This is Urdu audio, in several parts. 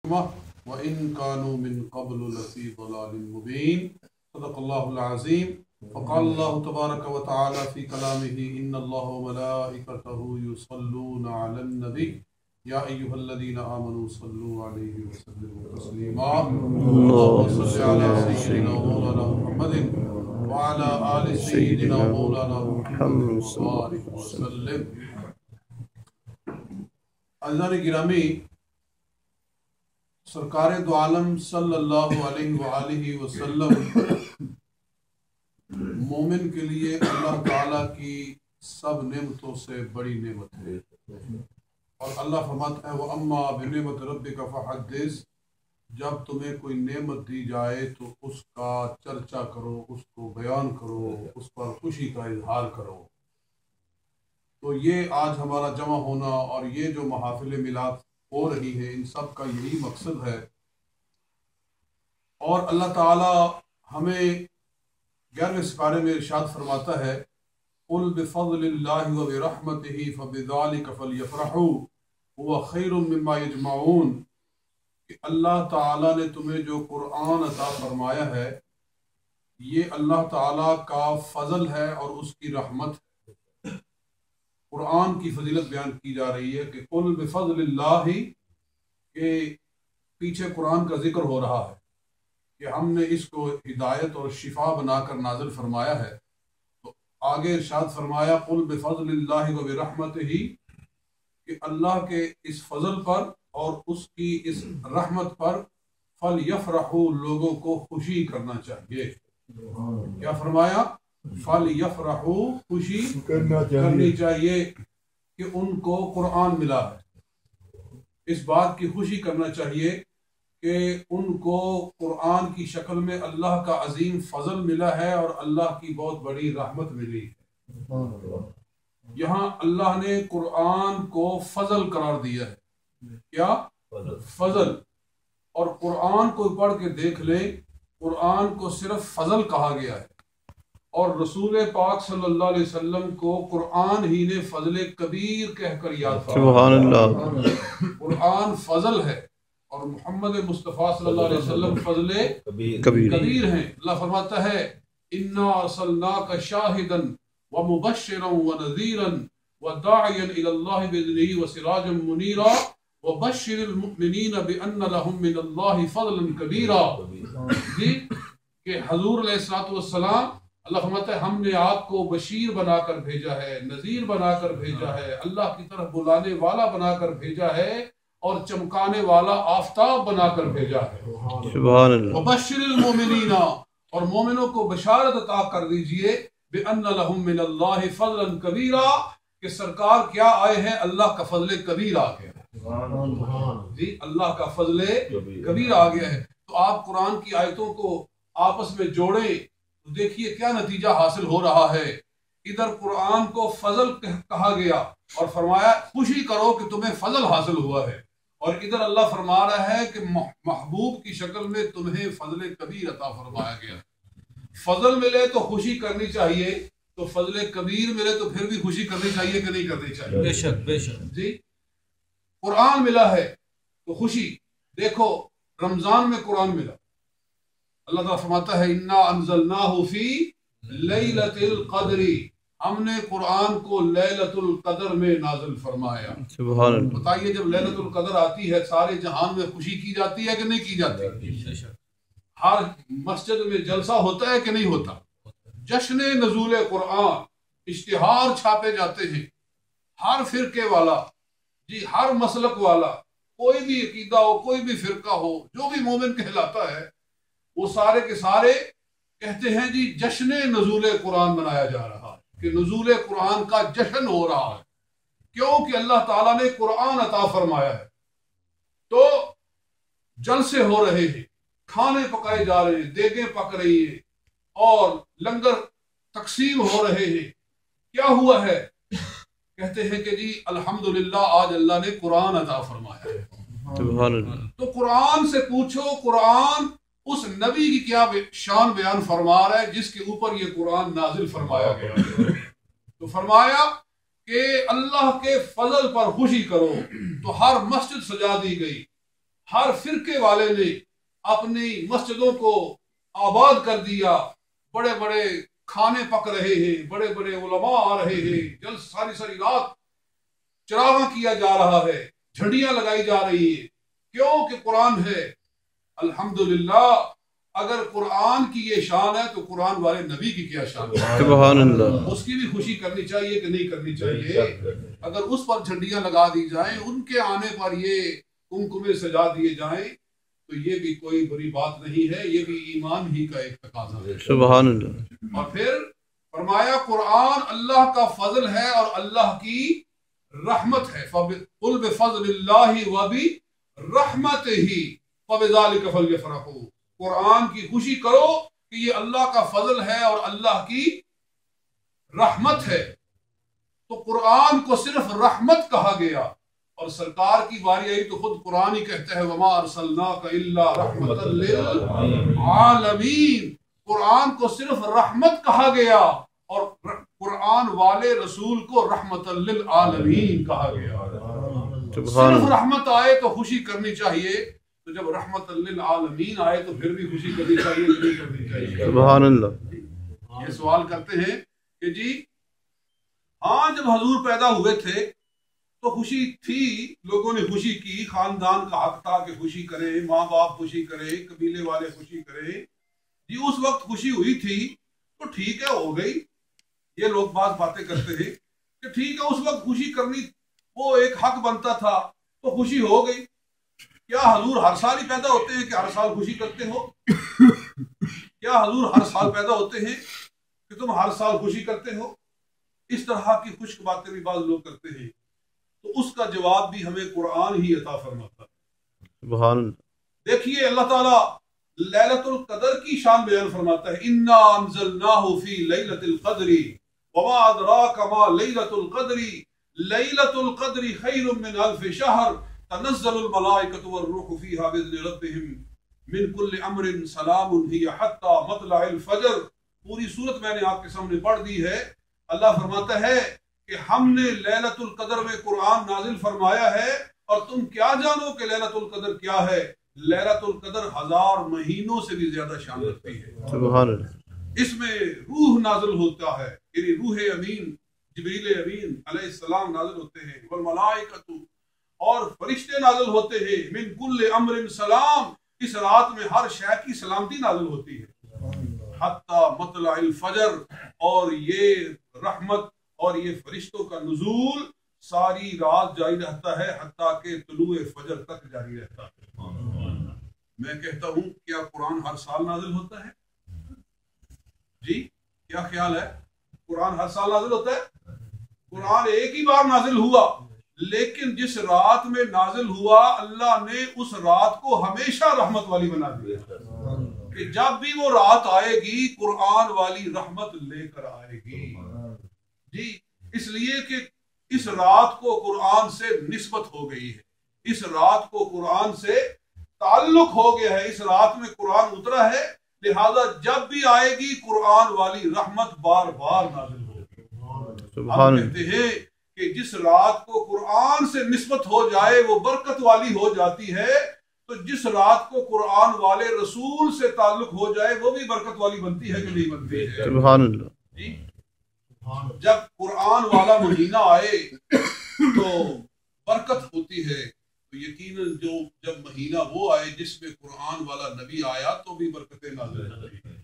وَإِن كَانُوا مِن قَبْلُ لَفِي ضَلَالٍ مُبِينٍ صدق اللہ العظیم. فقال اللہ تبارک و تعالی فی کلامہ ان اللہ وملائکتہ یصلون علی النبی یا ایھا الذین آمنوا صلوا علیہ وسلموا تسلیما. اللهم صل علی سیدنا مولانا محمد وعلی آل سیدنا مولانا محمد وبارک وسلم. عزیزان گرامی، سرکار دو عالم صلی اللہ علیہ وآلہ وسلم مومن کے لیے اللہ تعالیٰ کی سب نعمتوں سے بڑی نعمت ہے، اور اللہ فرماتا ہے وَأَمَّا بِنِعْمَةِ رَبِّكَ فَحَدِّثْ. جب تمہیں کوئی نعمت دی جائے تو اس کا چرچا کرو، اس کو بیان کرو، اس پر خوشی کا اظہار کرو. تو یہ آج ہمارا جمع ہونا اور یہ جو محافل میلاد ہو رہی ہے، ان سب کا یہی مقصد ہے. اور اللہ تعالی ہمیں 11ویں سپارے میں ارشاد فرماتا ہے قُلْ بِفَضْلِ اللَّهِ وَبِرَحْمَتِهِ فَبِذَلِكَ فَلْيَفْرَحُوا هُوَ خَيْرٌ مِّمَّا يَجْمَعُونَ. کہ اللہ تعالیٰ نے تمہیں جو قرآن عطا فرمایا ہے یہ اللہ تعالیٰ کا فضل ہے اور اس کی رحمت ہے. قرآن کی فضیلت بیان کی جا رہی ہے کہ قُلْ بِفَضْلِ اللَّهِ، کہ پیچھے قرآن کا ذکر ہو رہا ہے کہ ہم نے اس کو ہدایت اور شفا بنا کر نازل فرمایا ہے. تو آگے ارشاد فرمایا قُلْ بِفَضْلِ اللَّهِ وَبِرَحْمَتِهِ، کہ اللہ کے اس فضل پر اور اس کی اس رحمت پر فَلْيَفْرَحُوا، لوگوں کو خوشی کرنا چاہیے. کیا فرمایا؟ فَلْيَفْرَحُوا، خوشی کرنی چاہیے کہ ان کو قرآن ملا ہے. اس بات کی خوشی کرنا چاہیے کہ ان کو قرآن کی شکل میں اللہ کا عظیم فضل ملا ہے اور اللہ کی بہت بڑی رحمت ملی ہے. یہاں اللہ نے قرآن کو فضل قرار دیا ہے. کیا؟ فضل. اور قرآن کو پڑھ کے دیکھ لیں، قرآن کو صرف فضل کہا گیا ہے، اور رسول پاک صلی اللہ علیہ وسلم کو قرآن ہی نے فضل کبیر کہہ کر یاد فرمایا. سبحان اللہ. قرآن فضل ہے اور محمد مصطفیٰ صلی اللہ علیہ وسلم فضل کبیر ہیں. اللہ فرماتا ہے اِنَّا أَرْسَلْنَاكَ شَاهِدًا وَمُبَشِّرًا وَنَذِيرًا وَدَاعِيًا إِلَى اللَّهِ بِإِذْنِهِ وَسِرَاجًا مُنِيرًا وَبَشِّرِ الْمُؤْمِنِينَ بِأَنَّ لَهُم مِّنَ اللَّهِ فَضْلًا كَبِيرًا. جی کہ حضور علیہ الصلوۃ والسلام، اللہ فرماتا ہے ہم نے آپ کو بشیر بنا کر بھیجا ہے، نذیر بنا کر بھیجا ہے، اللہ کی طرف بلانے والا بنا کر بھیجا ہے، اور چمکانے والا آفتاب بنا کر بھیجا ہے. سبحان اللہ. وبشر المؤمنین، اور مومنوں کو بشارت عطا کر دیجئے بأن لهم من اللہ فضلا کبیرا، کہ سرکار کیا آئے ہیں، اللہ کا فضل کبیر آ گیا ہے. جی اللہ کا فضل کبیر آ گیا ہے. تو آپ قرآن کی آیتوں کو آپس میں جوڑیں تو دیکھیے کیا نتیجہ حاصل ہو رہا ہے. ادھر قرآن کو فضل کہا گیا اور فرمایا خوشی کرو کہ تمہیں فضل حاصل ہوا ہے، اور ادھر اللہ فرما رہا ہے کہ محبوب کی شکل میں تمہیں فضل کبیر عطا فرمایا گیا. فضل ملے تو خوشی کرنی چاہیے، تو فضل کبیر ملے تو پھر بھی خوشی کرنی چاہیے کہ نہیں کرنی چاہیے؟ بے شک بے شک. جی قرآن ملا ہے تو خوشی. دیکھو رمضان میں قرآن ملا، اللہ تعالیٰ فرماتا ہے اِنَّا أَنزَلْنَاهُ فِي لَيْلَةِ الْقَدْرِ، ہم نے قرآن کو لیلۃ القدر میں نازل فرمایا. سبحان اللہ. بتائیے جب لیلۃ القدر آتی ہے سارے جہان میں خوشی کی جاتی ہے کہ نہیں کی جاتی؟ ہر مسجد میں جلسہ ہوتا ہے کہ نہیں ہوتا؟ جشن نزول قرآن، اشتہار چھاپے جاتے ہیں. ہر فرقے والا، جی ہر مسلک والا، کوئی بھی عقیدہ ہو، کوئی بھی فرقہ ہو، جو بھی مومن کہلاتا ہے وہ سارے کے سارے کہتے ہیں جی جشن نزول قرآن منایا جا رہا ہے، کہ نزول قرآن کا جشن ہو رہا ہے. کیوں کہ اللہ تعالیٰ نے قرآن عطا فرمایا ہے. تو جلسے ہو رہے ہیں، کھانے پکائے جا رہے ہیں، دیگیں پک رہی ہیں اور لنگر تقسیم ہو رہے ہیں. کیا ہوا ہے؟ کہتے ہیں کہ جی الحمدللہ آج اللہ نے قرآن عطا فرمایا ہے. سبحان اللہ. تو قرآن سے پوچھو قرآن اس نبی کی کیا شان بیان فرما رہا ہے جس کے اوپر یہ قرآن نازل فرمایا گیا. تو فرمایا کہ اللہ کے فضل پر خوشی کرو. تو ہر مسجد سجا دی گئی، ہر فرقے والے نے اپنی مسجدوں کو آباد کر دیا، بڑے بڑے کھانے پک رہے ہیں، بڑے بڑے علماء آ رہے ہیں، جل ساری ساری رات چراغاں کیا جا رہا ہے، جھنڈیاں لگائی جا رہی ہیں، کیوں کہ قرآن ہے۔ الحمدللہ اگر قرآن کی یہ شان ہے تو قرآن والے نبی کی کیا شان ہے، سبحان اللہ۔ اس کی بھی خوشی کرنی چاہیے کہ نہیں کرنی چاہیے؟ اگر اس پر جھنڈیاں لگا دی جائیں، ان کے آنے پر یہ کمکمے سجا دیے جائیں تو یہ بھی کوئی بری بات نہیں ہے، یہ بھی ایمان ہی کا ایک تقاضا ہے۔ سبحان اللہ۔ اور پھر فرمایا قرآن اللہ کا فضل ہے اور اللہ کی رحمت ہے، قل بفضل اللہ وبرحمتہ فبذلک فلیفرحوا، قرآن کی خوشی کرو کہ یہ اللہ کا فضل ہے اور اللہ کی رحمت ہے۔ تو قرآن کو صرف رحمت کہا گیا، اور سرکار کی باری آئی تو خود قرآن ہی کہتا ہے وما ارسلناک الا رحمۃ للعالمین، قرآن کو صرف رحمت کہا گیا اور قرآن والے رسول کو رحمت للعالمین کہا گیا۔ صرف رحمت آئے تو خوشی کرنی چاہیے، تو جب رحمت للعالمین آئے تو پھر بھی خوشی کرنی چاہیے کہ نہیں کرنی چاہیے؟ سبحان اللہ۔ یہ سوال کرتے ہیں کہ جی ہاں جب حضور پیدا ہوئے تھے تو خوشی تھی، لوگوں نے خوشی کی، خاندان کا حق تھا کہ خوشی کرے، ماں باپ خوشی کرے، قبیلے والے خوشی کرے، جی اس وقت خوشی ہوئی تھی تو ٹھیک ہے، ہو گئی۔ یہ لوگ باتیں کرتے ہیں کہ ٹھیک ہے اس وقت خوشی کرنی وہ ایک حق بنتا تھا تو خوشی ہو گئی۔ کیا حضور ہر سال ہی پیدا ہوتے ہیں کہ ہر سال خوشی کرتے ہو؟ کیا حضور ہر سال پیدا ہوتے ہیں کہ تم ہر سال خوشی کرتے ہو؟ اس طرح کی خشک باتیں بھی بعض لوگ کرتے ہیں، تو اس کا جواب بھی ہمیں قرآن ہی عطا فرماتا ہے۔ سبحان اللہ۔ دیکھیے اللہ تعالیٰ لیلۃ القدر کی شان بیان فرماتا ہے، انا انزلناہ فی لیلۃ القدر وما ادراک ما لیلۃ القدر لیلۃ القدر خیر من الف شہر تنزل الملائکۃ والروح فیہا باذن ربہم من کل امر سلام ہی حتی مطلع الفجر۔ پوری صورت میں نے آپ کے سامنے پڑھ دی ہے۔ اللہ فرماتا ہے کہ ہم نے لیلۃ القدر میں قرآن نازل فرمایا ہے، اور تم کیا جانو کہ لیلۃ القدر کیا ہے؟ لیلۃ القدر 1000 مہینوں سے بھی زیادہ شان رکھتی ہے۔ سبحان اللہ۔ اس میں روح نازل ہوتا ہے، یعنی روح امین جبریل امین علیہ السلام نازل ہوتے ہیں، والملائکۃ اور فرشتے نازل ہوتے ہیں، من کل امر سلام، اس رات میں ہر شے کی سلامتی نازل ہوتی ہے، حتی مطلع الفجر، اور یہ رحمت اور یہ فرشتوں کا نزول ساری رات جاری رہتا ہے حتیٰ کہ طلوع فجر تک جاری رہتا ہے۔ میں کہتا ہوں کیا قرآن ہر سال نازل ہوتا ہے؟ جی کیا خیال ہے؟ قرآن ہر سال نازل ہوتا ہے؟ قرآن ایک ہی بار نازل ہوا، لیکن جس رات میں نازل ہوا اللہ نے اس رات کو ہمیشہ رحمت والی بنا دیا کہ جب بھی وہ رات آئے گی قرآن والی رحمت لے کر آئے گی۔ جی اس لیے کہ اس رات کو قرآن سے نسبت ہو گئی ہے، اس رات کو قرآن سے تعلق ہو گیا ہے، اس رات میں قرآن اترا ہے، لہذا جب بھی آئے گی قرآن والی رحمت بار بار نازل ہوگی۔ ہم کہتے ہیں کہ جس رات کو قرآن سے نسبت ہو جائے وہ برکت والی ہو جاتی ہے، تو جس رات کو قرآن والے رسول سے تعلق ہو جائے وہ بھی برکت والی بنتی ہے کہ نہیں بنتی ہے؟ سبحان اللہ۔ جی جب قرآن والا مہینہ آئے تو برکت ہوتی ہے، تو یقیناً جب مہینہ وہ آئے جس میں قرآن والا نبی آیا تو بھی برکتیں نازل ہوتی ہیں۔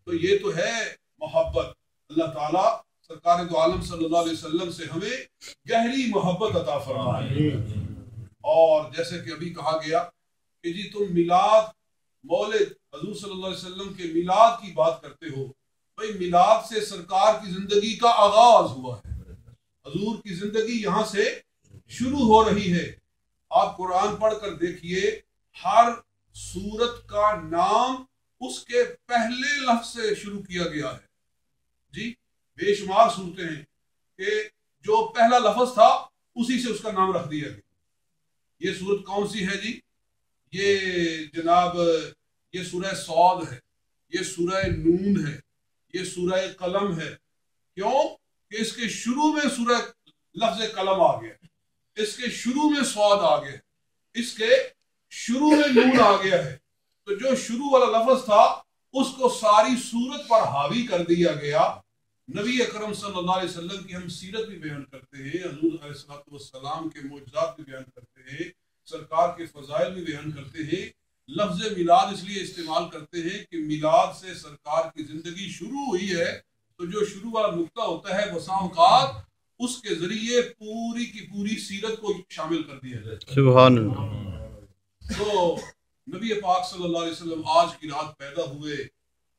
تو یہ تو ہے محبت۔ اللہ تعالیٰ سرکار دو عالم صلی اللہ علیہ وسلم سے ہمیں گہری محبت عطا فرمائے۔ اور جیسے کہ ابھی کہا گیا کہ جی تم میلاد مولد حضور صلی اللہ علیہ وسلم کے میلاد کی بات کرتے ہو، بھئی میلاد سے سرکار کی زندگی کا آغاز ہوا ہے، حضور کی زندگی یہاں سے شروع ہو رہی ہے۔ آپ قرآن پڑھ کر دیکھیے، ہر سورت کا نام اس کے پہلے لفظ سے شروع کیا گیا ہے۔ جی بے شمار صورتیں ہیں کہ جو پہلا لفظ تھا اسی سے اس کا نام رکھ دیا گیا۔ یہ سورت کون سی ہے جی؟ یہ جناب یہ سورہ صاد ہے، یہ سورہ نون ہے، یہ سورہ قلم ہے۔ کیوں کہ اس کے شروع میں سورہ لفظ قلم آ گیا، اس کے شروع میں صاد آ گیا، اس کے شروع میں نون آ گیا ہے، تو جو شروع والا لفظ تھا اس کو ساری صورت پر حاوی کر دیا گیا۔ نبی اکرم صلی اللہ علیہ وسلم کی ہم سیرت بھی بیان کرتے ہیں، حضور علیہ السلام کے معجزات بھی بیان کرتے ہیں، سرکار کے فضائل بھی بیان کرتے ہیں۔ لفظ میلاد اس لیے استعمال کرتے ہیں کہ میلاد سے سرکار کی زندگی شروع ہوئی ہے، تو جو شروع والا نقطہ ہوتا ہے بسا اوقات اس کے ذریعے پوری کی پوری سیرت کو شامل کر دیا جائے۔ سبحان اللہ۔ تو نبی پاک صلی اللہ علیہ وسلم آج کی رات پیدا ہوئے،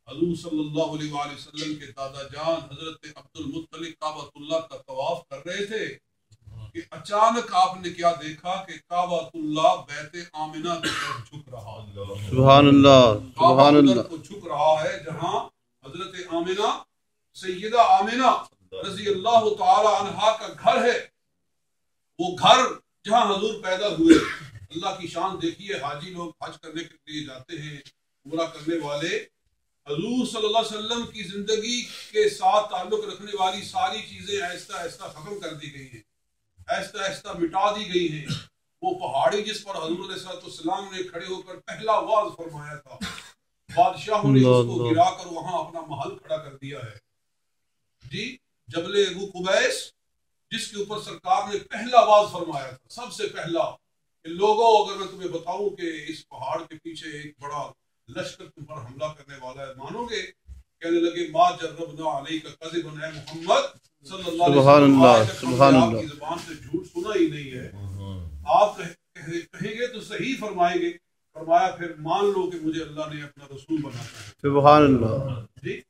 حضور صلی اللہ علیہ وآلہ وسلم کے دادا جان حضرت عبد المطلب کعبۃ اللہ کا طواف کر رہے تھے کہ اچانک آپ نے کیا دیکھا کہ کعبۃ اللہ بیت آمنہ کی طرف جھک رہا ہے۔ سبحان اللہ، سبحان اللہ۔ کو جھک رہا ہے جہاں حضرت آمنہ سیدہ آمنہ رضی اللہ تعالی عنہا کا گھر ہے، وہ گھر جہاں حضور پیدا ہوئے۔ اللہ کی شان دیکھیے، حاجی لوگ حج کرنے کے لیے جاتے ہیں، عمرہ کرنے والے، حضور صلی اللہ علیہ وسلم کی زندگی کے ساتھ تعلق رکھنے والی ساری چیزیں آہستہ آہستہ ختم کر دی گئی ہیں، آہستہ آہستہ مٹا دی گئی ہیں۔ وہ پہاڑی جس پر حضور علیہ السلام نے کھڑے ہو کر پہلا واعظ فرمایا تھا، بادشاہوں نے اس کو گرا کر وہاں اپنا محل کھڑا کر دیا ہے۔ جی، جبل ابو قبیس جس کے اوپر سرکار نے پہلا واعظ فرمایا تھا، سب سے پہلا کہ لوگوں اگر میں تمہیں بتاؤں کہ اس پہاڑ کے پیچھے ایک بڑا لشکر تم پر حملہ کرنے والا ہے، مانو گے؟ کہنے لگے ما جربنا علیک کذبا اے محمد صلی اللہ علیہ وسلم، سبحان اللہ، سبحان آپ اللہ۔ کی زبان سے جھوٹ سنا ہی نہیں ہے، آپ کہیں گے تو صحیح فرمائیں گے۔ فرمایا پھر مان لو کہ مجھے اللہ نے اپنا رسول بنانا ہے۔ سبحان اللہ۔ جی،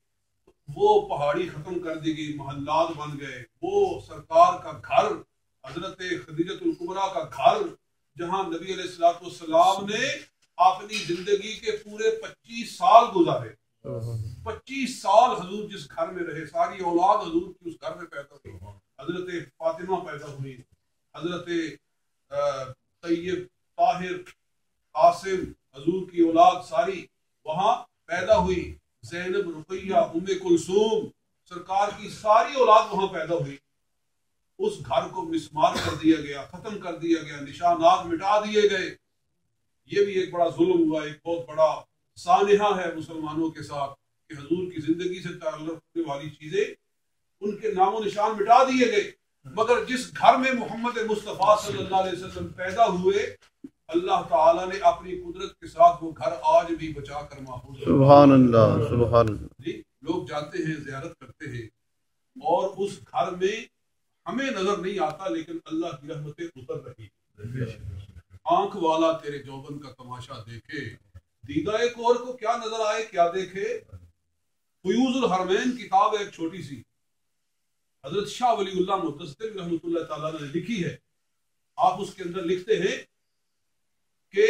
وہ پہاڑی ختم کر دی گئی، محلات بن گئے، وہ سرکار کا گھر حضرت خدیجۃ الکبریٰ کا گھر جہاں نبی علیہ السلام نے اپنی زندگی کے پورے 25 سال گزارے، 25 سال حضور جس گھر میں رہے، ساری اولاد حضور کی اس گھر میں پیدا ہوئی۔ حضرت فاطمہ پیدا ہوئی، حضرت طیب، طاہر، قاسم، حضور کی اولاد ساری وہاں پیدا ہوئی، زینب، رقیہ، ام کلثوم، سرکار کی ساری اولاد وہاں پیدا ہوئی۔ اس گھر کو مسمار کر دیا گیا، ختم کر دیا گیا، نشانات مٹا دیے گئے۔ یہ بھی ایک بڑا ظلم ہوا، ایک بہت بڑا سانحہ ہے مسلمانوں کے ساتھ کہ حضور کی زندگی سے تعلق رکھنے والی چیزیں ان کے نام و نشان مٹا دیے گئے۔ مگر جس گھر میں محمد مصطفیٰ صلی اللہ علیہ وسلم پیدا ہوئے، اللہ تعالیٰ نے اپنی قدرت کے ساتھ وہ گھر آج بھی بچا کر محفوظ رکھا۔ سبحان اللہ، سبحان اللہ۔ جی، لوگ جاتے ہیں، زیارت کرتے ہیں، اور اس گھر میں ہمیں نظر نہیں آتا لیکن اللہ کی رحمتیں اتر رہی۔ آنکھ والا تیرے جوبن کا تماشا دیکھے، دیدہ کور کو کیا نظر آئے کیا دیکھے۔ فیوز الحرمین کتاب ایک چھوٹی سی حضرت شاہ ولی اللہ مدثر رحمۃ اللہ تعالیٰ نے لکھی ہے۔ آپ اس کے اندر لکھتے ہیں کہ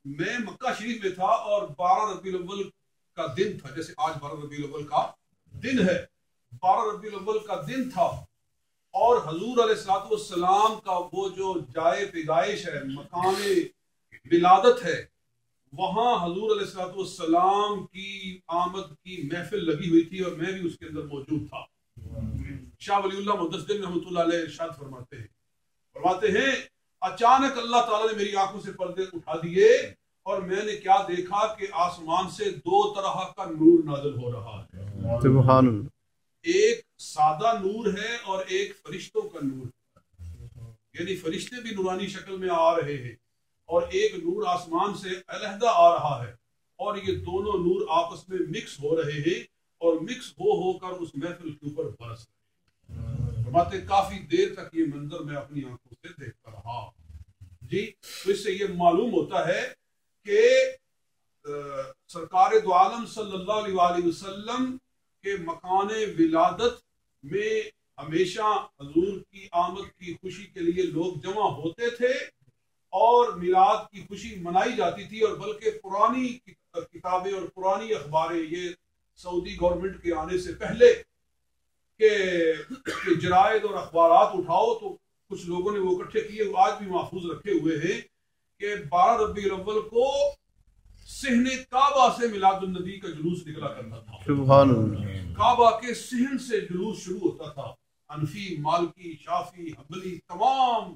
میں مکہ شریف میں تھا اور 12 ربیع الاول کا دن تھا، جیسے آج 12 ربیع الاول کا دن ہے، 12 ربیع الاول کا دن تھا، اور حضور علیہ السلام کا وہ جو جائے پیدائش ہے، مکان ولادت ہے، وہاں حضور علیہ السلام کی آمد کی محفل لگی ہوئی تھی اور میں بھی اس کے اندر موجود تھا۔ شاہ ولی اللہ مدثر رحمۃ اللہ علیہ ارشاد فرماتے ہیں اچانک اللہ تعالیٰ نے میری آنکھوں سے پردے اٹھا دیے اور میں نے کیا دیکھا کہ آسمان سے 2 طرح کا نور نازل ہو رہا ہے۔ سبحان اللہ۔ ایک سادہ نور ہے اور ایک فرشتوں کا نور ہے، یعنی فرشتے بھی نورانی شکل میں آ رہے ہیں، اور ایک نور آسمان سے علیحدہ آ رہا ہے، اور یہ دونوں نور آپس میں مکس ہو رہے ہیں اور مکس ہو کر اس محفل کے اوپر برس رہے۔ فرماتے کافی دیر تک یہ منظر میں اپنی آنکھوں سے دیکھتا رہا۔ جی، تو اس سے یہ معلوم ہوتا ہے کہ سرکار دو عالم صلی اللہ علیہ وآلہ وسلم کے مکان ولادت میں ہمیشہ حضور کی آمد کی خوشی کے لیے لوگ جمع ہوتے تھے اور میلاد کی خوشی منائی جاتی تھی، اور بلکہ پرانی کتابیں اور پرانی اخباریں، یہ سعودی گورنمنٹ کے آنے سے پہلے کہ جرائد اور اخبارات اٹھاؤ تو کچھ لوگوں نے وہ اکٹھے کیے، وہ آج بھی محفوظ رکھے ہوئے ہیں کہ 12 ربیع الاول کو صحن کعبہ سے میلاد النبی کا جلوس نکلا کرتا تھا۔ سبحان اللہ۔ کعبہ کے صحن سے جلوس شروع ہوتا تھا، حنفی، مالکی، شافی، حنبلی، تمام